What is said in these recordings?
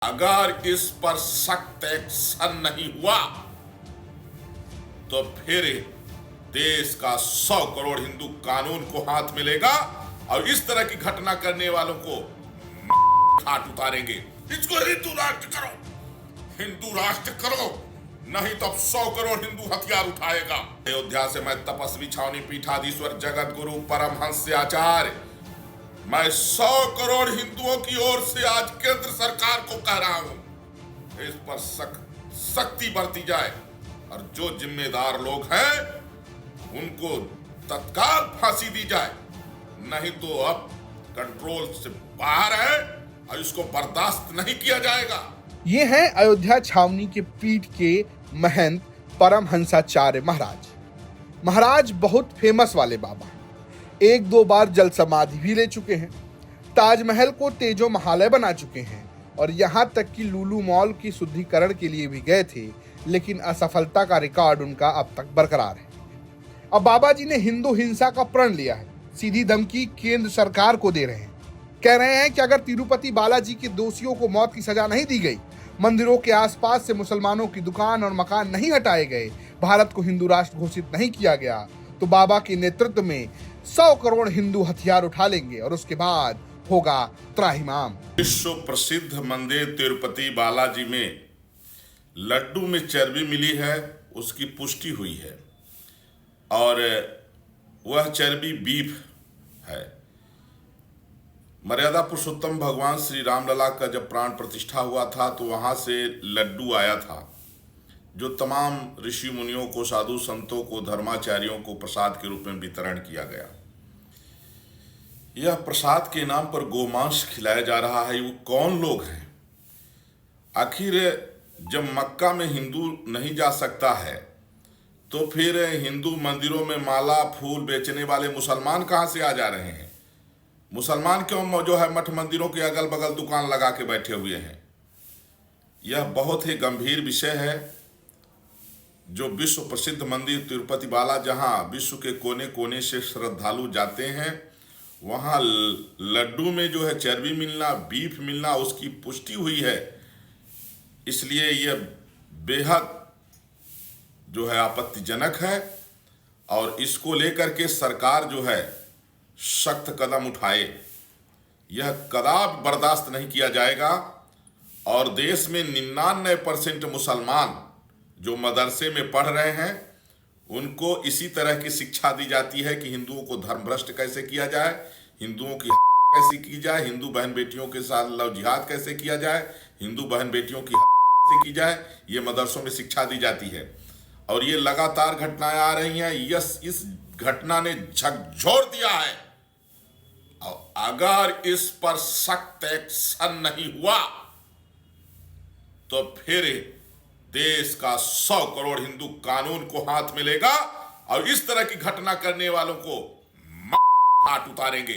अगर इस पर सख्त एक्शन नहीं हुआ तो फिर देश का 100 करोड़ हिंदू कानून को हाथ मिलेगा और इस तरह की घटना करने वालों को हाथ उतारेंगे। इसको हिंदू राष्ट्र करो, नहीं तो अब 100 करोड़ हिंदू हथियार उठाएगा। अयोध्या से मैं तपस्वी छावनी पीठाधीश्वर जगत गुरु परमहंस आचार्य, मैं 100 करोड़ हिंदुओं की ओर से आज केंद्र सरकार को कह रहा हूं, इस पर सख्ती बरती जाए और जो जिम्मेदार लोग हैं उनको तत्काल फांसी दी जाए, नहीं तो अब कंट्रोल से बाहर है और इसको बर्दाश्त नहीं किया जाएगा। ये हैं अयोध्या छावनी के पीठ के महंत परमहंसाचार्य महाराज बहुत फेमस वाले बाबा, एक दो बार जल समाधि भी ले चुके हैं, ताजमहल को तेजो महालय बना चुके हैं और यहाँ तक कि लुलु मॉल की शुद्धिकरण के लिए भी गए थे, लेकिन असफलता का रिकॉर्ड उनका अब तक बरकरार है। अब बाबा जी ने हिंदू हिंसा का प्रण लिया है, सीधी धमकी केंद्र सरकार को दे रहे हैं। कह रहे हैं कि अगर तिरुपति बालाजी के दोषियों को मौत की सजा नहीं दी गई, मंदिरों के आसपास से मुसलमानों की दुकान और मकान नहीं हटाए गए, भारत को हिंदू राष्ट्र घोषित नहीं किया गया, तो बाबा के नेतृत्व में 100 करोड़ हिंदू हथियार उठा लेंगे और उसके बाद होगा त्राहिमाम। विश्व प्रसिद्ध मंदिर तिरुपति बालाजी में लड्डू में चर्बी मिली है, उसकी पुष्टि हुई है और वह चर्बी बीफ है। मर्यादा पुरुषोत्तम भगवान श्री रामलला का जब प्राण प्रतिष्ठा हुआ था तो वहां से लड्डू आया था, जो तमाम ऋषि मुनियों को, साधु संतों को, धर्माचार्यों को प्रसाद के रूप में वितरण किया गया। यह प्रसाद के नाम पर गोमांस खिलाया जा रहा है। वो कौन लोग हैं? आखिर जब मक्का में हिंदू नहीं जा सकता है तो फिर हिंदू मंदिरों में माला फूल बेचने वाले मुसलमान कहां से आ जा रहे हैं? मुसलमान क्यों जो है मठ मंदिरों के अगल बगल दुकान लगा के बैठे हुए हैं? यह बहुत ही गंभीर विषय है। जो विश्व प्रसिद्ध मंदिर तिरुपति बाला, जहां विश्व के कोने कोने से श्रद्धालु जाते हैं, वहां लड्डू में जो है चर्बी मिलना, बीफ मिलना, उसकी पुष्टि हुई है। इसलिए यह बेहद जो है आपत्तिजनक है और इसको लेकर के सरकार जो है सख्त कदम उठाए। यह कदापि बर्दाश्त नहीं किया जाएगा और देश में 99% मुसलमान जो मदरसे में पढ़ रहे हैं उनको इसी तरह की शिक्षा दी जाती है कि हिंदुओं को धर्मभ्रष्ट कैसे किया जाए, हिंदुओं की कैसे की जाए, हिंदू बहन बेटियों के साथ लव जिहाद कैसे किया जाए, हिंदू बहन बेटियों की कैसे की जाए, ये मदरसों में शिक्षा दी जाती है। और ये लगातार घटनाएं आ रही हैं। इस घटना ने झकझोर दिया है और अगर इस पर सख्त एक्शन नहीं हुआ तो फिर देश का 100 करोड़ हिंदू कानून को हाथ मिलेगा और इस तरह की घटना करने वालों को हाथ उतारेंगे।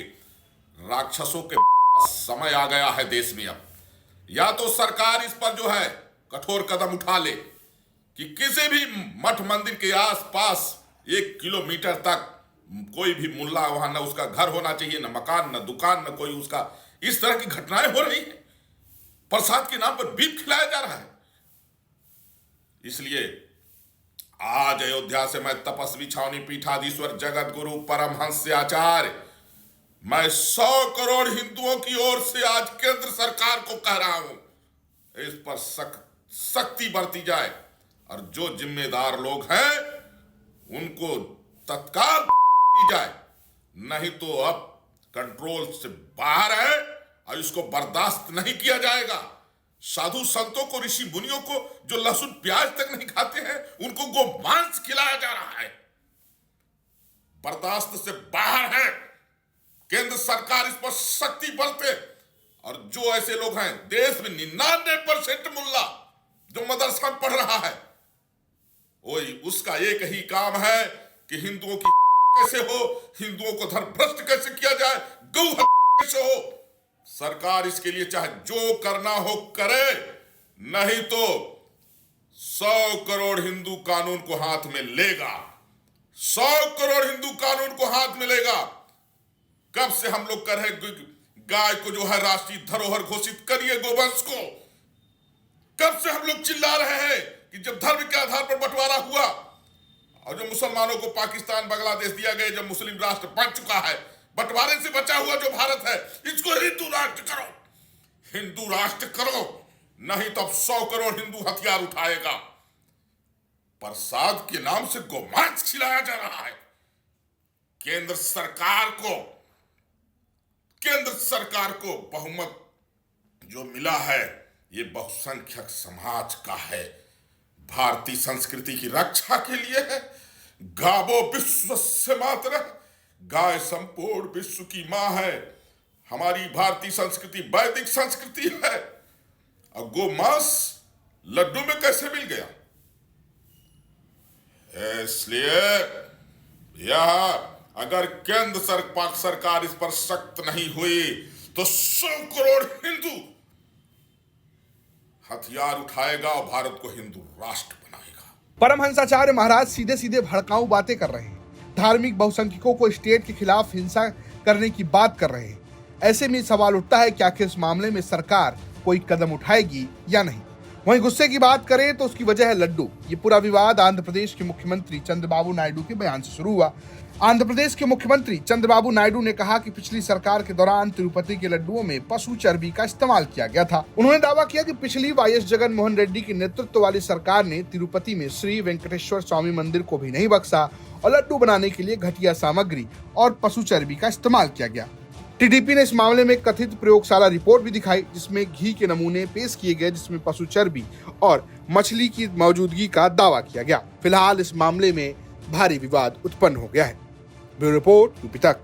राक्षसों के समय आ गया है देश में। अब या तो सरकार इस पर जो है कठोर कदम उठा ले कि किसी भी मठ मंदिर के आसपास 1 किलोमीटर तक कोई भी मुल्ला वहां न उसका घर होना चाहिए, न मकान, न दुकान, न कोई उसका। इस तरह की घटनाएं हो रही है। प्रसाद के नाम पर बीफ खिलाया जा रहा है। इसलिए आज अयोध्या से मैं तपस्वी छावनी पीठाधीश्वर जगत गुरु परमहंस आचार्य, मैं 100 करोड़ हिंदुओं की ओर से आज केंद्र सरकार को कह रहा हूं, इस पर सख्ती बरती जाए और जो जिम्मेदार लोग हैं उनको तत्काल दी जाए, नहीं तो अब कंट्रोल से बाहर है और इसको बर्दाश्त नहीं किया जाएगा। साधु संतों को, ऋषि मुनियों को जो लहसुन प्याज तक नहीं खाते हैं उनको गोमांस खिलाया जा रहा है। बर्दाश्त से बाहर है। केंद्र सरकार इस पर सख्ती बरते और जो ऐसे लोग हैं, देश में 99% मुल्ला जो मदरसा में पढ़ रहा है, वही उसका एक ही काम है कि हिंदुओं की कैसे हो, हिंदुओं को धर्मभ्रष्ट कैसे किया जाए, गौ कैसे हो। सरकार इसके लिए चाहे जो करना हो करे, नहीं तो 100 करोड़ हिंदू कानून को हाथ में लेगा। 100 करोड़ हिंदू कानून को हाथ में लेगा। कब से हम लोग कर रहे गाय को जो है राष्ट्रीय धरोहर घोषित करिए, गोवंश को कब से हम लोग चिल्ला रहे हैं कि जब धर्म के आधार पर बंटवारा हुआ और जो मुसलमानों को पाकिस्तान बांग्लादेश दिया गया, जब मुस्लिम राष्ट्र बन चुका है, बंटवारे से बचा हुआ जो भारत है, इसको हिंदू राष्ट्र करो, हिंदू राष्ट्र करो, नहीं तो अब 100 करोड़ हिंदू हथियार उठाएगा। प्रसाद के नाम से गोमांस खिलाया जा रहा है। केंद्र सरकार को बहुमत जो मिला है ये बहुसंख्यक समाज का है, भारतीय संस्कृति की रक्षा के लिए है। गावो विश्वस्य मातरः, गाय संपूर्ण विश्व की मां है। हमारी भारतीय संस्कृति वैदिक संस्कृति है। और गोमांस लड्डू में कैसे मिल गया? इसलिए यह अगर केंद्र सरकार इस पर सख्त नहीं हुई तो 100 करोड़ हिंदू हथियार उठाएगा और भारत को हिंदू राष्ट्र बनाएगा। परमहंसाचार्य महाराज सीधे सीधे भड़काऊ बातें कर रहे हैं, धार्मिक बहुसंख्यकों को स्टेट के खिलाफ हिंसा करने की बात कर रहे हैं। ऐसे में सवाल उठता है कि आखिर इस मामले में सरकार कोई कदम उठाएगी या नहीं। वहीं गुस्से की बात करें तो उसकी वजह है लड्डू। ये पूरा विवाद आंध्र प्रदेश के मुख्यमंत्री चंद्रबाबू नायडू के बयान से शुरू हुआ। आंध्र प्रदेश के मुख्यमंत्री चंद्रबाबू नायडू ने कहा कि पिछली सरकार के दौरान तिरुपति के लड्डुओं में पशु चर्बी का इस्तेमाल किया गया था। उन्होंने दावा किया कि पिछली वाईएस जगनमोहन रेड्डी की नेतृत्व वाली सरकार ने तिरुपति में श्री वेंकटेश्वर स्वामी मंदिर को भी नहीं बख्शा और लड्डू बनाने के लिए घटिया सामग्री और पशु चर्बी का इस्तेमाल किया गया। टीडीपी ने इस मामले में कथित प्रयोगशाला रिपोर्ट भी दिखाई, जिसमें घी के नमूने पेश किए गए, जिसमें पशु चर्बी और मछली की मौजूदगी का दावा किया गया। फिलहाल इस मामले में भारी विवाद उत्पन्न हो गया है। ब्यूरो रिपोर्ट यूपी तक।